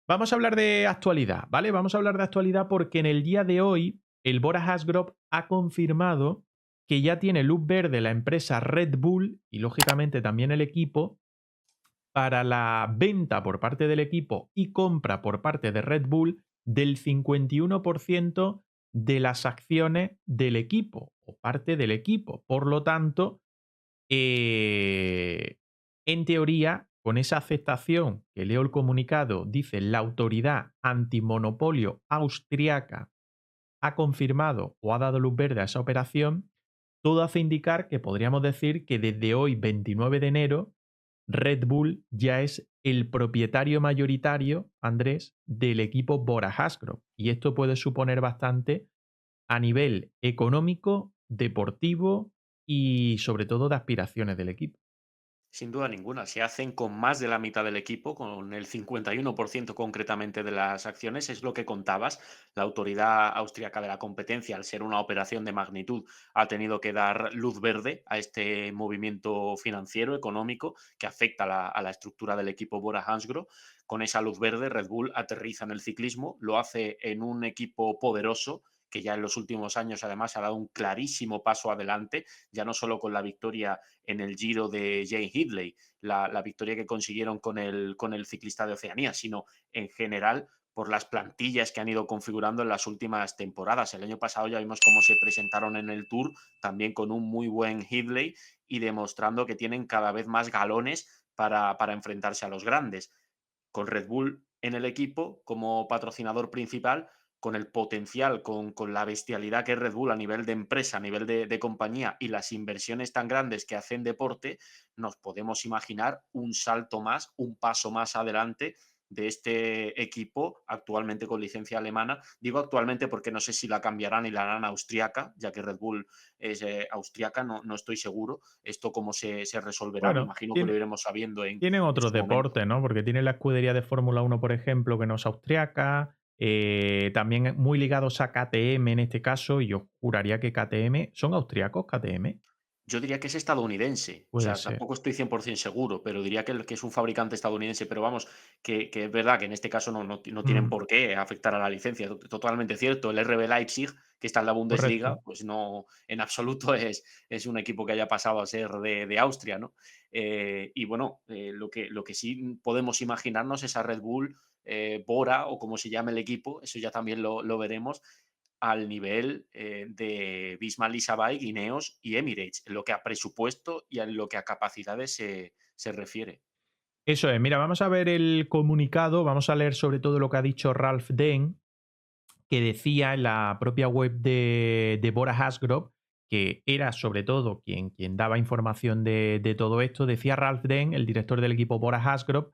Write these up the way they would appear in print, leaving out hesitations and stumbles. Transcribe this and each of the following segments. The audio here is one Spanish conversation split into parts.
Vamos a hablar de actualidad, ¿vale? Vamos a hablar de actualidad porque en el día de hoy el Bora Hansgrohe ha confirmado que ya tiene luz verde la empresa Red Bull y lógicamente también el equipo para la venta por parte del equipo y compra por parte de Red Bull del 51% de las acciones del equipo o parte del equipo. Por lo tanto, eh, en teoría, con esa aceptación que leo el comunicado, dice la autoridad antimonopolio austriaca ha confirmado o ha dado luz verde a esa operación, todo hace indicar que podríamos decir que desde hoy, 29 de enero, Red Bull ya es el propietario mayoritario, Andrés, del equipo Bora Hansgrohe. Y esto puede suponer bastante a nivel económico, deportivo y sobre todo de aspiraciones del equipo. Sin duda ninguna, se hacen con más de la mitad del equipo, con el 51% concretamente de las acciones, es lo que contabas. La autoridad austríaca de la competencia, al ser una operación de magnitud, ha tenido que dar luz verde a este movimiento financiero, económico, que afecta a la estructura del equipo Bora Hansgrohe. Con esa luz verde, Red Bull aterriza en el ciclismo, lo hace en un equipo poderoso, que ya en los últimos años además ha dado un clarísimo paso adelante, ya no solo con la victoria en el Giro de Jane Hindley, la victoria que consiguieron con el ciclista de Oceanía, sino en general por las plantillas que han ido configurando en las últimas temporadas. El año pasado ya vimos cómo se presentaron en el Tour, también con un muy buen Hindley y demostrando que tienen cada vez más galones para enfrentarse a los grandes. Con Red Bull en el equipo como patrocinador principal, con el potencial, con la bestialidad que es Red Bull a nivel de empresa, a nivel de compañía y las inversiones tan grandes que hacen deporte, nos podemos imaginar un salto más, un paso más adelante de este equipo actualmente con licencia alemana. Digo actualmente porque no sé si la cambiarán y la harán austriaca, ya que Red Bull es austriaca, no estoy seguro esto cómo se resolverá. Me Bueno, imagino que lo iremos sabiendo tienen en otros su momento. deportes, ¿no? Porque tienen la escudería de Fórmula 1, por ejemplo, que no es austriaca, también muy ligados a KTM en este caso, y yo juraría que KTM, ¿son austriacos KTM? Yo diría que es estadounidense, o Puede sea, ser. tampoco estoy 100% seguro, pero diría que es un fabricante estadounidense, pero vamos, que es verdad que en este caso no tienen Mm, por qué afectar a la licencia, totalmente cierto. El RB Leipzig, que está en la Bundesliga, correcto. pues no, en absoluto es un equipo que haya pasado a ser de Austria, ¿no? Y bueno, lo que sí podemos imaginarnos es a Red Bull, Bora o como se llame el equipo, eso ya también lo veremos, al nivel de Bismarck Isabay, Ineos y Emirates, en lo que a presupuesto y en lo que a capacidades se refiere. Eso es, mira, vamos a ver el comunicado, vamos a leer sobre todo lo que ha dicho Ralph Dehn, que decía en la propia web de Bora Hansgrohe, que era sobre todo quien daba información de todo esto, decía Ralph Dehn, el director del equipo Bora Hansgrohe,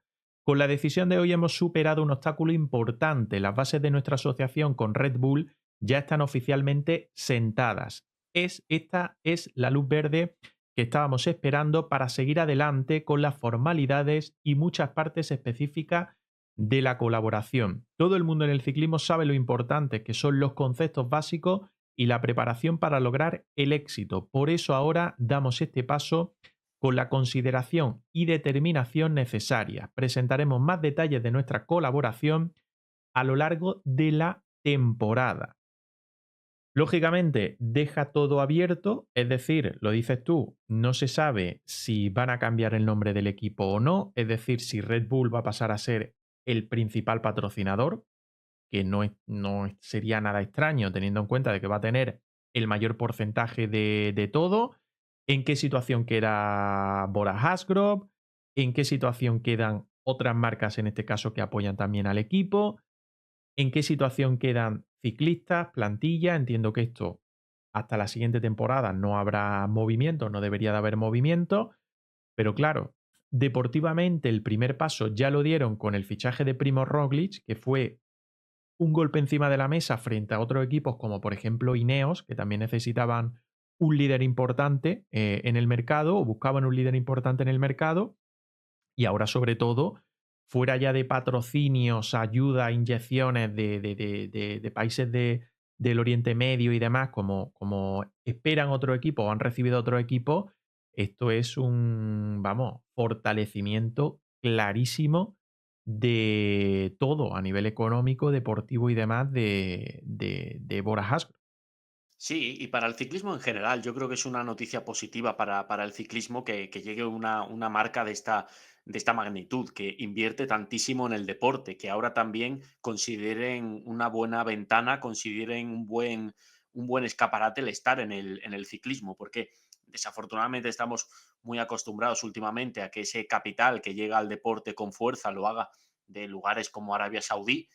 con la decisión de hoy hemos superado un obstáculo importante. Las bases de nuestra asociación con Red Bull ya están oficialmente sentadas. Esta es la luz verde que estábamos esperando para seguir adelante con las formalidades y muchas partes específicas de la colaboración. Todo el mundo en el ciclismo sabe lo importante que son los conceptos básicos y la preparación para lograr el éxito. Por eso ahora damos este paso con la consideración y determinación necesarias. Presentaremos más detalles de nuestra colaboración a lo largo de la temporada. Lógicamente, deja todo abierto, es decir, lo dices tú, no se sabe si van a cambiar el nombre del equipo o no, es decir, si Red Bull va a pasar a ser el principal patrocinador, que sería nada extraño teniendo en cuenta de que va a tener el mayor porcentaje de todo. ¿En qué situación queda Bora Hansgrohe? ¿En qué situación quedan otras marcas, en este caso, que apoyan también al equipo? ¿En qué situación quedan ciclistas, plantilla? Entiendo que esto hasta la siguiente temporada no habrá movimiento, no debería de haber movimiento, pero claro, deportivamente el primer paso ya lo dieron con el fichaje de Primo Roglic, que fue un golpe encima de la mesa frente a otros equipos como por ejemplo Ineos, que también necesitaban un líder importante en el mercado o buscaban un líder importante en el mercado y ahora sobre todo, fuera ya de patrocinios, ayuda, inyecciones de países del Oriente Medio y demás, como esperan otro equipo o han recibido otro equipo, esto es un, vamos, fortalecimiento clarísimo de todo a nivel económico, deportivo y demás de Bora Hansgrohe. Sí, y para el ciclismo en general, yo creo que es una noticia positiva para el ciclismo que llegue una marca de esta magnitud, que invierte tantísimo en el deporte, que ahora también consideren una buena ventana, consideren un buen escaparate el estar en el ciclismo, porque desafortunadamente estamos muy acostumbrados últimamente a que ese capital que llega al deporte con fuerza lo haga de lugares como Arabia Saudí,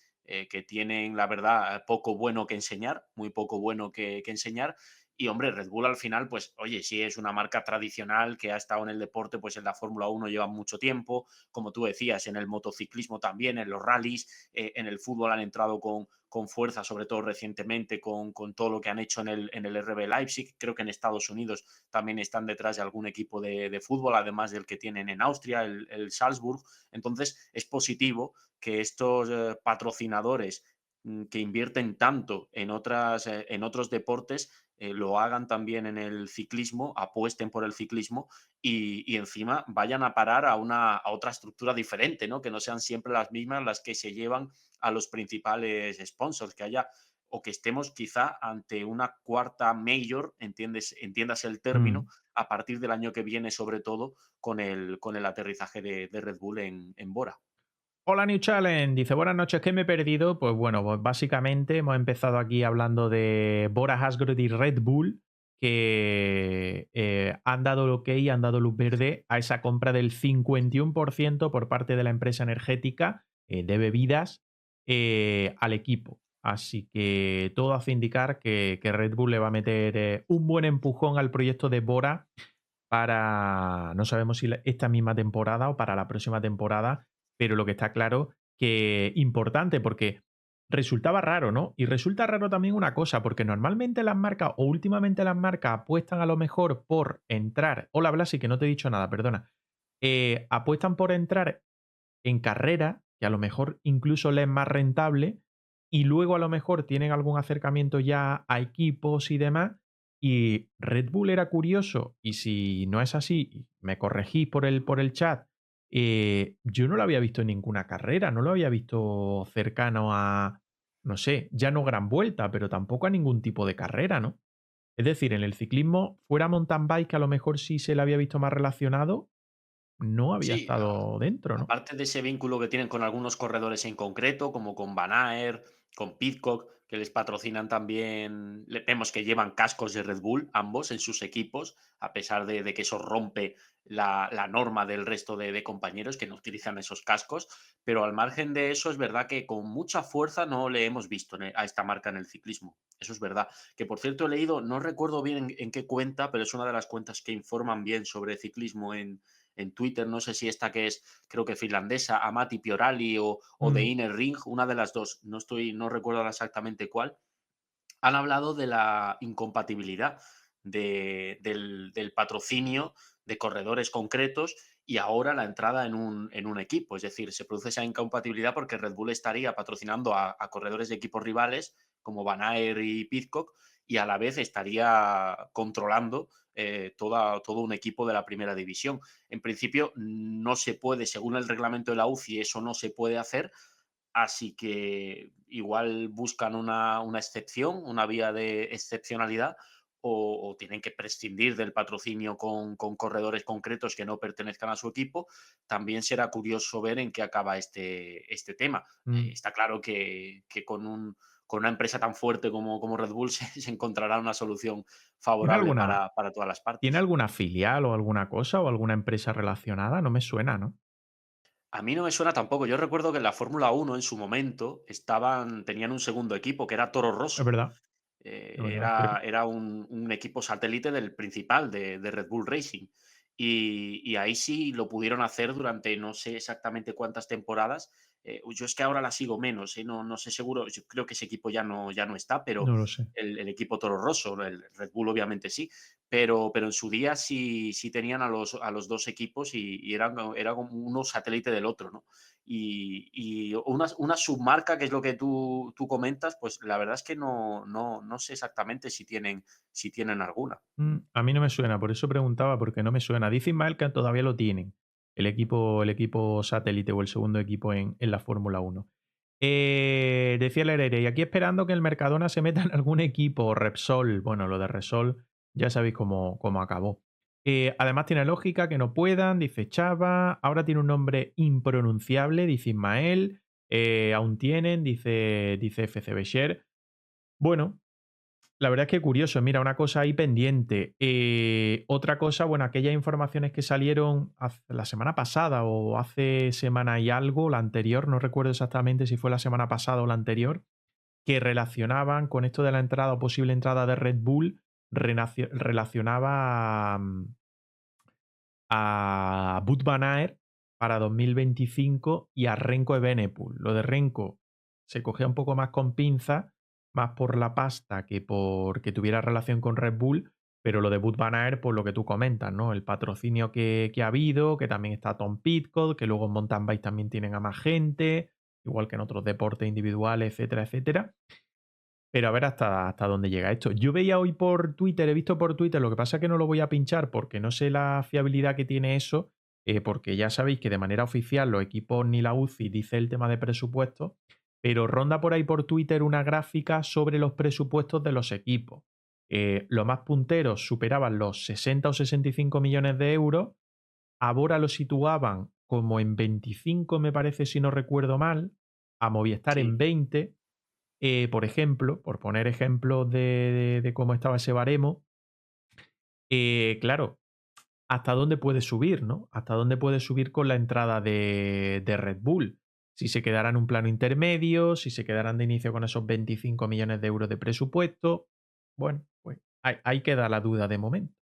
que tienen, la verdad, poco bueno que enseñar, muy poco bueno que enseñar. Y hombre, Red Bull al final, pues oye, sí es una marca tradicional que ha estado en el deporte, pues en la Fórmula 1 lleva mucho tiempo, como tú decías, en el motociclismo también, en los rallies, en el fútbol han entrado con fuerza, sobre todo recientemente, con todo lo que han hecho en el RB Leipzig. Creo que en Estados Unidos también están detrás de algún equipo de fútbol, además del que tienen en Austria, el Salzburg. Entonces, es positivo que estos patrocinadores que invierten tanto en otros deportes lo hagan también en el ciclismo, apuesten por el ciclismo y encima vayan a parar a otra estructura diferente, ¿no? Que no sean siempre las mismas las que se llevan a los principales sponsors, que haya o que estemos quizá ante una cuarta major, entiendas el término, Mm. a partir del año que viene, sobre todo con el aterrizaje de Red Bull en Bora. Hola New Challenge, dice buenas noches, ¿qué me he perdido? Pues bueno, pues básicamente hemos empezado aquí hablando de Bora Hansgrohe y Red Bull, que han dado el ok, han dado luz verde a esa compra del 51% por parte de la empresa energética de bebidas al equipo. Así que todo hace indicar que Red Bull le va a meter un buen empujón al proyecto de Bora para, no sabemos si esta misma temporada o para la próxima temporada, pero lo que está claro que importante porque resultaba raro, ¿no? Y resulta raro también una cosa, porque normalmente las marcas o últimamente las marcas apuestan a lo mejor por entrar, hola Blasi, que no te he dicho nada, perdona, apuestan por entrar en carrera, que a lo mejor incluso les es más rentable, y luego a lo mejor tienen algún acercamiento ya a equipos y demás. Y Red Bull era curioso, y si no es así, me corregís por el chat. Yo no lo había visto en ninguna carrera, no lo había visto cercano a, no sé, ya no gran vuelta, pero tampoco a ningún tipo de carrera, ¿no? Es decir, en el ciclismo, fuera mountain bike, que a lo mejor sí se le había visto más relacionado, no había Sí, estado dentro, ¿no? aparte de ese vínculo que tienen con algunos corredores en concreto, como con Van Aert, con Pidcock, que les patrocinan también, vemos que llevan cascos de Red Bull, ambos en sus equipos, a pesar de que eso rompe la norma del resto de compañeros que no utilizan esos cascos, pero al margen de eso es verdad que con mucha fuerza no le hemos visto a esta marca en el ciclismo, eso es verdad. Que por cierto he leído, no recuerdo bien en qué cuenta, pero es una de las cuentas que informan bien sobre ciclismo en Twitter, no sé si esta que es, creo que finlandesa, Amati Piorali o de Mm. Inner Ring, una de las dos, no recuerdo ahora exactamente cuál, han hablado de la incompatibilidad del patrocinio de corredores concretos y ahora la entrada en un equipo. Es decir, se produce esa incompatibilidad porque Red Bull estaría patrocinando a corredores de equipos rivales como Van Aert y Pidcock y a la vez estaría controlando todo un equipo de la primera división. En principio no se puede, según el reglamento de la UCI, eso no se puede hacer, así que igual buscan una excepción, una vía de excepcionalidad, o tienen que prescindir del patrocinio con corredores concretos que no pertenezcan a su equipo. También será curioso ver en qué acaba este tema. Mm. Está claro que con una empresa tan fuerte como Red Bull se encontrará una solución ¿Tiene favorable alguna, para todas las ¿Tiene partes. alguna filial o alguna cosa o alguna empresa relacionada? No me suena, ¿no? A mí no me suena tampoco. Yo recuerdo que en la Fórmula 1 en su momento tenían un segundo equipo que era Toro Es Rosso. verdad, es verdad, es cierto. Era un equipo satélite del principal de Red Bull Racing. Y ahí sí lo pudieron hacer durante no sé exactamente cuántas temporadas. Yo es que ahora la sigo menos, no sé seguro. Yo creo que ese equipo ya no está, pero No lo sé. el equipo Toro Rosso, el Red Bull obviamente sí, pero en su día sí tenían a los dos equipos y era como uno satélite del otro, ¿no? Y una submarca, que es lo que tú comentas, pues la verdad es que no sé exactamente si tienen alguna. A mí no me suena, por eso preguntaba, porque no me suena. Dice Ismael que todavía lo tienen. el equipo satélite o el segundo equipo en la Fórmula 1. Decía el Herrera, y aquí esperando que el Mercadona se meta en algún equipo, Repsol. Bueno, lo de Repsol ya sabéis cómo acabó. Además tiene lógica que no puedan, dice Chava. Ahora tiene un nombre impronunciable, dice Ismael. Aún tienen, dice FC Becher. Bueno, la verdad es que curioso, mira, una cosa ahí pendiente. Otra cosa, bueno, aquellas informaciones que salieron la semana pasada o hace semana y algo, la anterior, no recuerdo exactamente si fue la semana pasada o la anterior, que relacionaban con esto de la entrada o posible entrada de Red Bull, relacionaba a Wout van Aert para 2025 y a Renko Evenepoel. Lo de Renko se cogía un poco más con pinza, más por la pasta que porque tuviera relación con Red Bull, pero lo de Wout van Aert, por lo que tú comentas, ¿no? El patrocinio que ha habido, que también está Tom Pidcock, que luego en mountain bike también tienen a más gente, igual que en otros deportes individuales, etcétera, etcétera. Pero a ver hasta dónde llega esto. Yo veía hoy por Twitter, he visto por Twitter, lo que pasa es que no lo voy a pinchar porque no sé la fiabilidad que tiene eso, porque ya sabéis que de manera oficial los equipos ni la UCI dice el tema de presupuesto, pero ronda por ahí por Twitter una gráfica sobre los presupuestos de los equipos. Los más punteros superaban los 60 o 65 millones de euros, a Bora lo situaban como en 25, me parece, si no recuerdo mal, a Movistar en Sí, 20. Por ejemplo, por poner ejemplos de cómo estaba ese baremo, claro, ¿hasta dónde puede subir, no? ¿Hasta dónde puede subir con la entrada de Red Bull? Si se quedará en un plano intermedio, si se quedarán de inicio con esos 25 millones de euros de presupuesto. Bueno, pues ahí queda la duda de momento.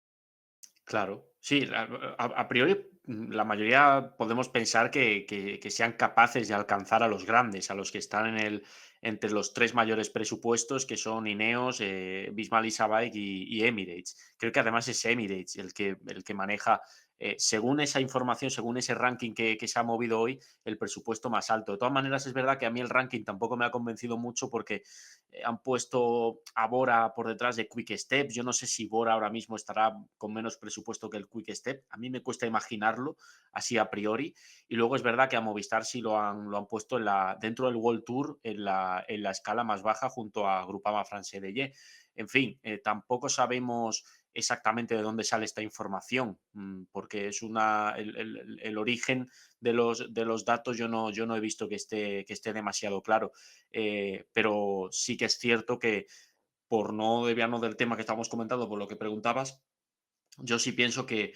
claro. Sí, a priori, la mayoría podemos pensar que sean capaces de alcanzar a los grandes, a los que están entre los 3 mayores presupuestos, que son Ineos, Bismal y y Emirates. Creo que además es Emirates el que maneja, según esa información, según ese ranking que se ha movido hoy, el presupuesto más alto. De todas maneras, es verdad que a mí el ranking tampoco me ha convencido mucho porque han puesto a Bora por detrás de Quick Step. Yo no sé si Bora ahora mismo estará con menos presupuesto que el Quick Step. A mí me cuesta imaginarlo así a priori. Y luego es verdad que a Movistar sí lo han puesto dentro del World Tour en la escala más baja junto a Groupama France de. En fin, tampoco sabemos exactamente de dónde sale esta información, porque es el origen de los datos yo no he visto que esté demasiado claro. Pero sí que es cierto que, por no desviarnos del tema que estábamos comentando, por lo que preguntabas, yo sí pienso que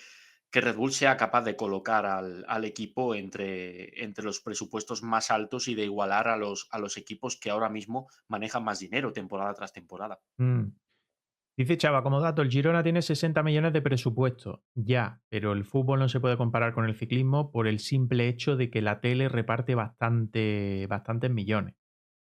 Red Bull sea capaz de colocar al equipo entre los presupuestos más altos y de igualar a los equipos que ahora mismo manejan más dinero temporada tras temporada. Mm. Dice Chava, como dato, el Girona tiene 60 millones de presupuesto. Ya, pero el fútbol no se puede comparar con el ciclismo por el simple hecho de que la tele reparte bastantes millones,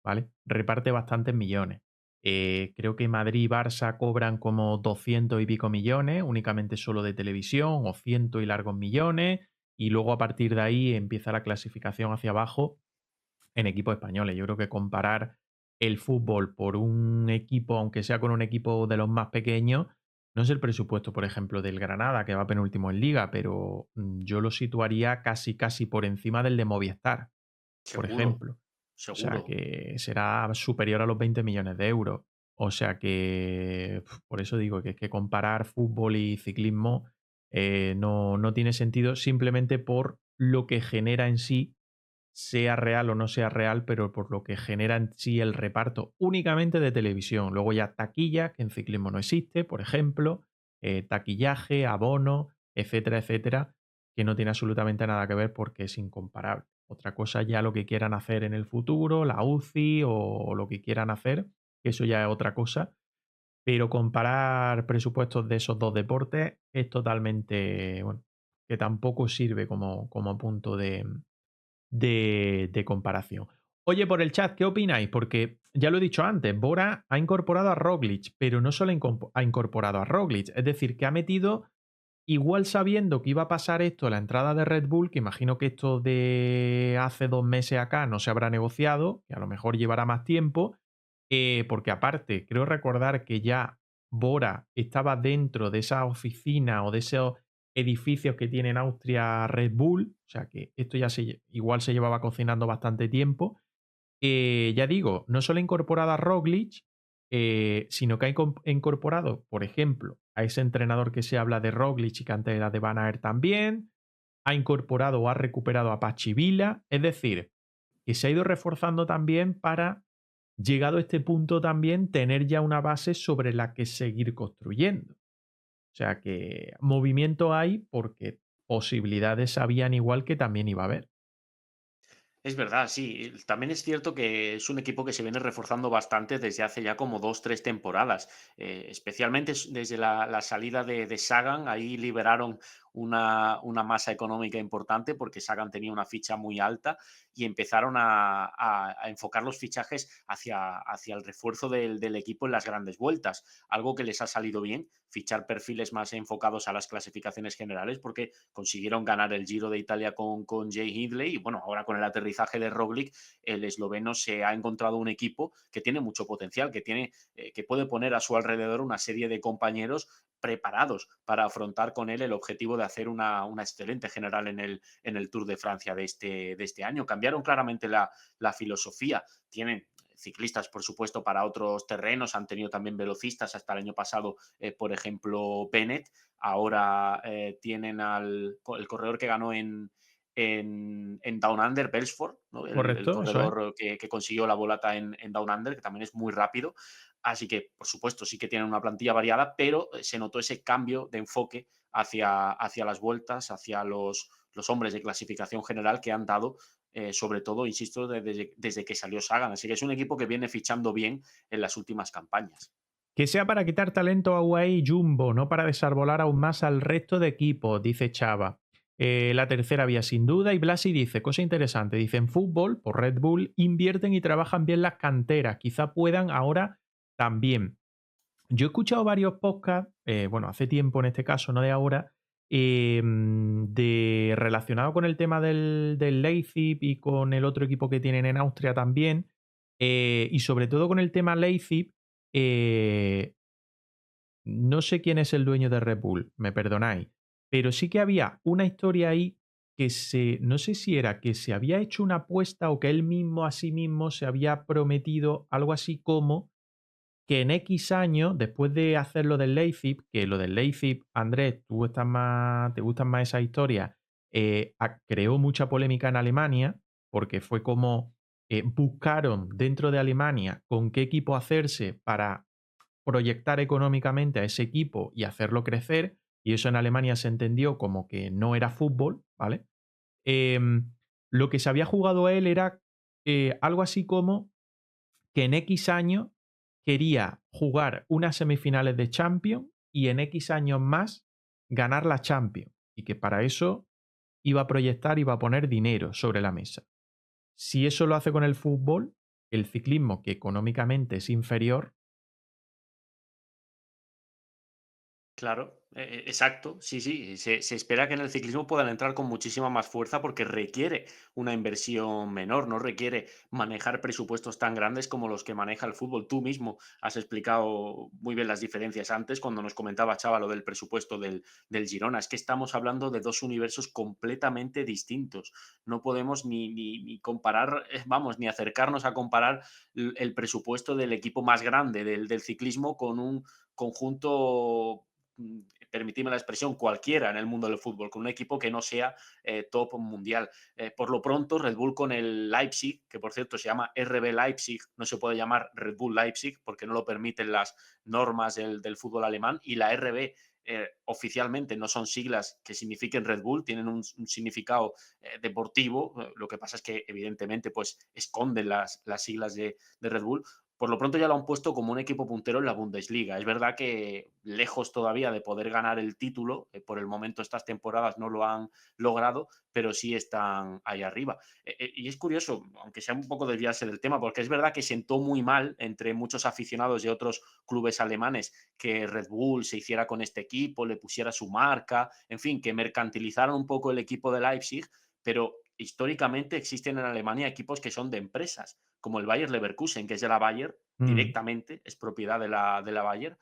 ¿vale? Reparte bastantes millones. Creo que Madrid y Barça cobran como 200 y pico millones, únicamente solo de televisión, o ciento y largos millones, y luego a partir de ahí empieza la clasificación hacia abajo en equipos españoles. Yo creo que comparar el fútbol por un equipo, aunque sea con un equipo de los más pequeños, no es el presupuesto, por ejemplo, del Granada, que va penúltimo en liga, pero yo lo situaría casi por encima del de Movistar, por Seguro, ejemplo. O seguro. sea, que será superior a los 20 millones de euros. O sea que, por eso digo que es que comparar fútbol y ciclismo no tiene sentido simplemente por lo que genera en sí, sea real o no sea real, pero por lo que genera en sí el reparto únicamente de televisión. Luego ya taquilla, que en ciclismo no existe, por ejemplo, taquillaje, abono, etcétera, etcétera, que no tiene absolutamente nada que ver porque es incomparable. Otra cosa ya lo que quieran hacer en el futuro, la UCI o lo que quieran hacer, que eso ya es otra cosa, pero comparar presupuestos de esos dos deportes es totalmente, bueno, que tampoco sirve como punto de comparación. Oye, por el chat, ¿qué opináis? Porque ya lo he dicho antes, Bora ha incorporado a Roglic, pero no solo ha incorporado a Roglic, es decir, que ha metido, igual sabiendo que iba a pasar esto, la entrada de Red Bull, que imagino que esto de hace 2 meses acá no se habrá negociado, que a lo mejor llevará más tiempo, porque aparte, creo recordar que ya Bora estaba dentro de esa oficina o de ese edificios que tiene en Austria Red Bull, o sea que esto ya igual se llevaba cocinando bastante tiempo. Ya digo, no solo ha incorporado a Roglic, sino que ha incorporado, por ejemplo, a ese entrenador que se habla de Roglic y que antes era de Van Aert también, ha incorporado o ha recuperado a Pachi Vila, es decir, que se ha ido reforzando también para, llegado a este punto también, tener ya una base sobre la que seguir construyendo. O sea que movimiento hay porque posibilidades habían igual que también iba a haber. Es verdad, sí. También es cierto que es un equipo que se viene reforzando bastante desde hace ya como 2, 3 temporadas. Especialmente desde la salida de Sagan, ahí liberaron una masa económica importante porque Sagan tenía una ficha muy alta y empezaron a enfocar los fichajes hacia el refuerzo del equipo en las grandes vueltas. Algo que les ha salido bien, fichar perfiles más enfocados a las clasificaciones generales porque consiguieron ganar el Giro de Italia con Jay Hindley y bueno, ahora con el aterrizaje de Roglic, el esloveno se ha encontrado un equipo que tiene mucho potencial, que puede poner a su alrededor una serie de compañeros preparados para afrontar con él el objetivo de hacer una excelente general en el Tour de Francia de este año. Cambiaron claramente la filosofía. Tienen ciclistas, por supuesto, para otros terrenos, han tenido también velocistas hasta el año pasado, por ejemplo, Bennett, ahora tienen el corredor que ganó en Down Under, Belsford, ¿no? el ¿Correcto? Eso es. corredor que consiguió la volata en Down Under, que también es muy rápido. Así que, por supuesto, sí que tienen una plantilla variada, pero se notó ese cambio de enfoque hacia las vueltas, hacia los hombres de clasificación general que han dado, sobre todo, insisto, desde que salió Sagan. Así que es un equipo que viene fichando bien en las últimas campañas. Que sea para quitar talento a UAE y Jumbo, no para desarbolar aún más al resto de equipos, dice Chava. La tercera vía sin duda. Y Blasi dice, cosa interesante, dice, en fútbol, por Red Bull, invierten y trabajan bien las canteras. Quizá puedan ahora también. Yo he escuchado varios podcasts, bueno, hace tiempo en este caso, no de ahora, relacionado con el tema del Leipzig y con el otro equipo que tienen en Austria también, y sobre todo con el tema Leipzig, eh, no sé quién es el dueño de Red Bull, me perdonáis, pero sí que había una historia ahí no sé si era que se había hecho una apuesta o que él mismo a sí mismo se había prometido algo así como que en X años, después de hacer lo del Leipzig, que lo del Leipzig, Andrés, te gustan más esas historias, creó mucha polémica en Alemania, porque fue como buscaron dentro de Alemania con qué equipo hacerse para proyectar económicamente a ese equipo y hacerlo crecer, y eso en Alemania se entendió como que no era fútbol, ¿vale? Lo que se había jugado él era algo así como que en X años quería jugar unas semifinales de Champions y en X años más ganar la Champions. Y que para eso iba a proyectar, iba a poner dinero sobre la mesa. Si eso lo hace con el fútbol, el ciclismo, que económicamente es inferior. Claro, exacto, sí, sí. Se espera que en el ciclismo puedan entrar con muchísima más fuerza porque requiere una inversión menor, no requiere manejar presupuestos tan grandes como los que maneja el fútbol. Tú mismo has explicado muy bien las diferencias antes cuando nos comentaba Chava lo del presupuesto del Girona. Es que estamos hablando de dos universos completamente distintos. No podemos ni comparar, vamos, ni acercarnos a comparar el presupuesto del equipo más grande del ciclismo con un conjunto, mm, permitidme la expresión, cualquiera en el mundo del fútbol, con un equipo que no sea top mundial. Por lo pronto, Red Bull con el Leipzig, que por cierto se llama RB Leipzig, no se puede llamar Red Bull Leipzig porque no lo permiten las normas del fútbol alemán, y la RB oficialmente no son siglas que signifiquen Red Bull, tienen un significado deportivo. Lo que pasa es que evidentemente pues esconden las siglas de Red Bull. Por lo pronto ya lo han puesto como un equipo puntero en la Bundesliga. Es verdad que lejos todavía de poder ganar el título, por el momento estas temporadas no lo han logrado, pero sí están ahí arriba. Y es curioso, aunque sea un poco desviarse del tema, porque es verdad que sentó muy mal entre muchos aficionados de otros clubes alemanes que Red Bull se hiciera con este equipo, le pusiera su marca, en fin, que mercantilizaron un poco el equipo de Leipzig, pero históricamente existen en Alemania equipos que son de empresas. como el Bayer Leverkusen, que es de la Bayer Mm. directamente, es propiedad de la Bayer,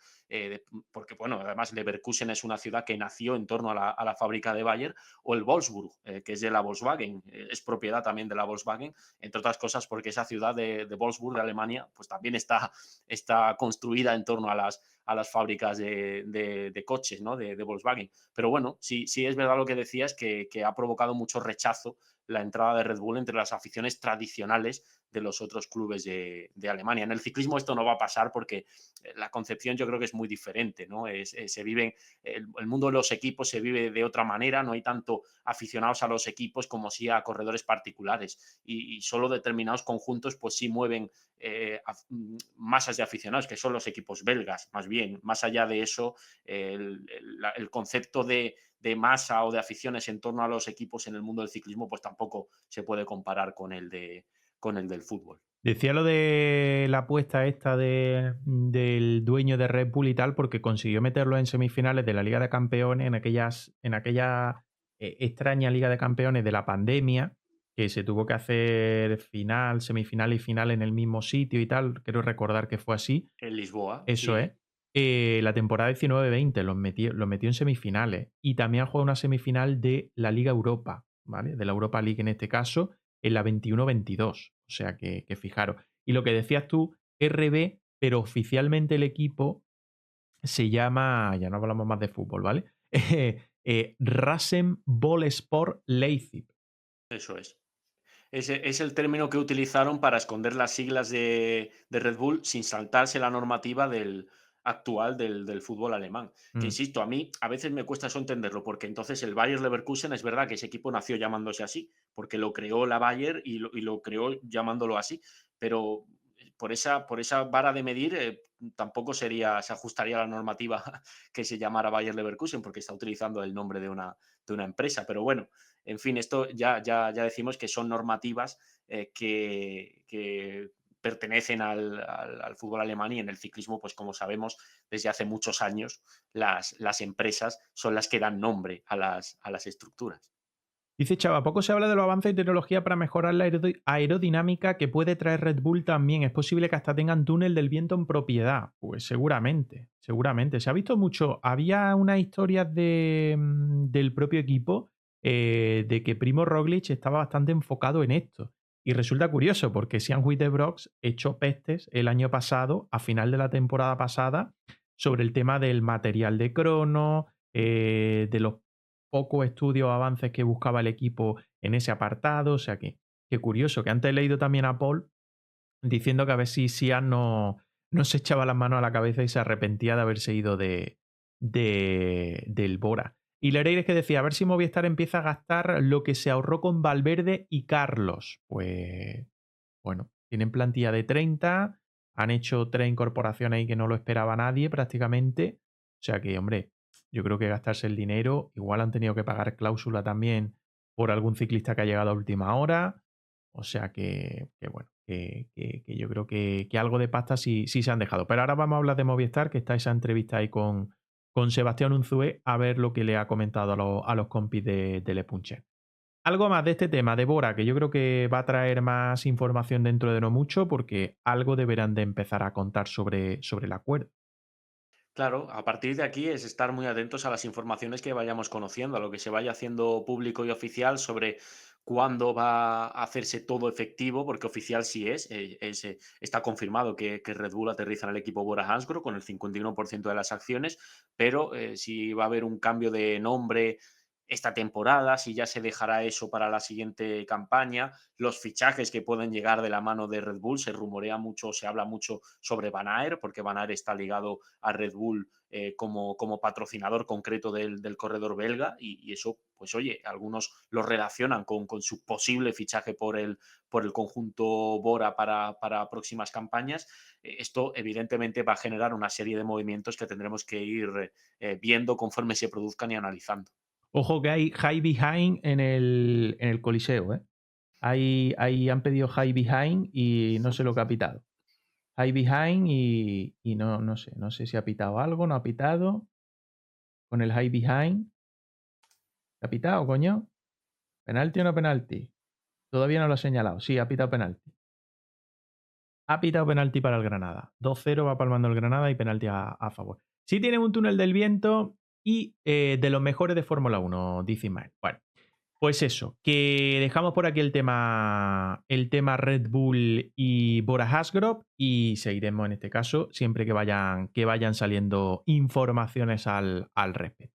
porque, bueno, además Leverkusen es una ciudad que nació en torno a la fábrica de Bayer, o el Wolfsburg, que es de la Volkswagen, es propiedad también de la Volkswagen, entre otras cosas porque esa ciudad de Wolfsburg, de Alemania, pues también está construida en torno a las fábricas de coches, ¿no? De Volkswagen. Pero bueno, sí, sí es verdad lo que decías, que ha provocado mucho rechazo la entrada de Red Bull entre las aficiones tradicionales de los otros clubes de Alemania. En el ciclismo esto no va a pasar porque la concepción yo creo que es muy diferente, ¿no? Se vive, el mundo de los equipos se vive de otra manera, no hay tanto aficionados a los equipos como sí a corredores particulares y solo determinados conjuntos pues sí mueven masas de aficionados, que son los equipos belgas, más bien. Más allá de eso, el concepto de masa o de aficiones en torno a los equipos en el mundo del ciclismo, pues tampoco se puede comparar con el del fútbol. Decía lo de la apuesta esta del dueño de Red Bull y tal, porque consiguió meterlo en semifinales de la Liga de Campeones, en aquella extraña Liga de Campeones de la pandemia, que se tuvo que hacer final, semifinal y final en el mismo sitio y tal. Quiero recordar que fue así. En Lisboa, Eso es. sí. La temporada 19-20 los metió en semifinales y también ha jugado una semifinal de la Liga Europa, ¿vale? De la Europa League en este caso, en la 21-22. O sea que fijaros. Y lo que decías tú, RB, pero oficialmente el equipo se llama, ya no hablamos más de fútbol, ¿vale? Rasenballsport Leipzig. Eso es. Ese es el término que utilizaron para esconder las siglas de Red Bull sin saltarse la normativa actual del fútbol alemán. Que Mm. insisto, a mí a veces me cuesta eso entenderlo, porque entonces el Bayer Leverkusen es verdad que ese equipo nació llamándose así, porque lo creó la Bayer y lo creó llamándolo así, pero por esa vara de medir tampoco se ajustaría a la normativa que se llamara Bayer Leverkusen, porque está utilizando el nombre de una empresa. Pero bueno, en fin, esto ya decimos que son normativas que pertenecen al fútbol alemán y en el ciclismo, pues como sabemos, desde hace muchos años las empresas son las que dan nombre a las estructuras. Dice Chava, poco se habla de los avances de tecnología para mejorar la aerodinámica que puede traer Red Bull también. Es posible que hasta tengan túnel del viento en propiedad. Pues seguramente, seguramente. Se ha visto mucho. Había unas historias del propio equipo de que Primo Roglic estaba bastante enfocado en esto. Y resulta curioso porque Sean Brox echó pestes el año pasado, a final de la temporada pasada, sobre el tema del material de crono, de los pocos estudios o avances que buscaba el equipo en ese apartado. O sea que, qué curioso, que antes he leído también a Paul diciendo que a ver si Sian no se echaba las manos a la cabeza y se arrepentía de haberse ido del Bora. Y Lereires que decía, a ver si Movistar empieza a gastar lo que se ahorró con Valverde y Carlos. Pues bueno, tienen plantilla de 30, han hecho 3 incorporaciones ahí que no lo esperaba nadie prácticamente. O sea que, hombre, yo creo que gastarse el dinero, igual han tenido que pagar cláusula también por algún ciclista que ha llegado a última hora. O sea que bueno, que yo creo que algo de pasta sí se han dejado. Pero ahora vamos a hablar de Movistar, que está esa entrevista ahí con Sebastián Unzué, a ver lo que le ha comentado a los compis de Le Puncher. Algo más de este tema de Bora, que yo creo que va a traer más información dentro de no mucho, porque algo deberán de empezar a contar sobre el acuerdo. Claro, a partir de aquí es estar muy atentos a las informaciones que vayamos conociendo, a lo que se vaya haciendo público y oficial sobre cuándo va a hacerse todo efectivo, porque oficial sí está confirmado que Red Bull aterriza en el equipo Bora Hansgrohe con el 51% de las acciones, pero si va a haber un cambio de nombre esta temporada, si ya se dejará eso para la siguiente campaña, los fichajes que pueden llegar de la mano de Red Bull, se rumorea mucho, se habla mucho sobre Van Aert, porque Van Aert está ligado a Red Bull como patrocinador concreto del corredor belga y eso, pues oye, algunos lo relacionan con su posible fichaje por el conjunto Bora para próximas campañas. Esto evidentemente va a generar una serie de movimientos que tendremos que ir viendo conforme se produzcan y analizando. Ojo que hay high behind en el Coliseo, ¿eh? Ahí han pedido high behind y no sé lo que ha pitado. High behind y no sé si ha pitado algo, no ha pitado. Con el high behind. ¿Ha pitado, coño? ¿Penalti o no penalti? Todavía no lo ha señalado. Sí, ha pitado penalti. Ha pitado penalti para el Granada. 2-0 va palmando el Granada y penalti a favor. Sí tienen un túnel del viento y de los mejores de Fórmula 1, dice Ismael. Bueno, pues eso, que dejamos por aquí el tema Red Bull y Bora Hansgrohe y seguiremos en este caso siempre que vayan saliendo informaciones al respecto.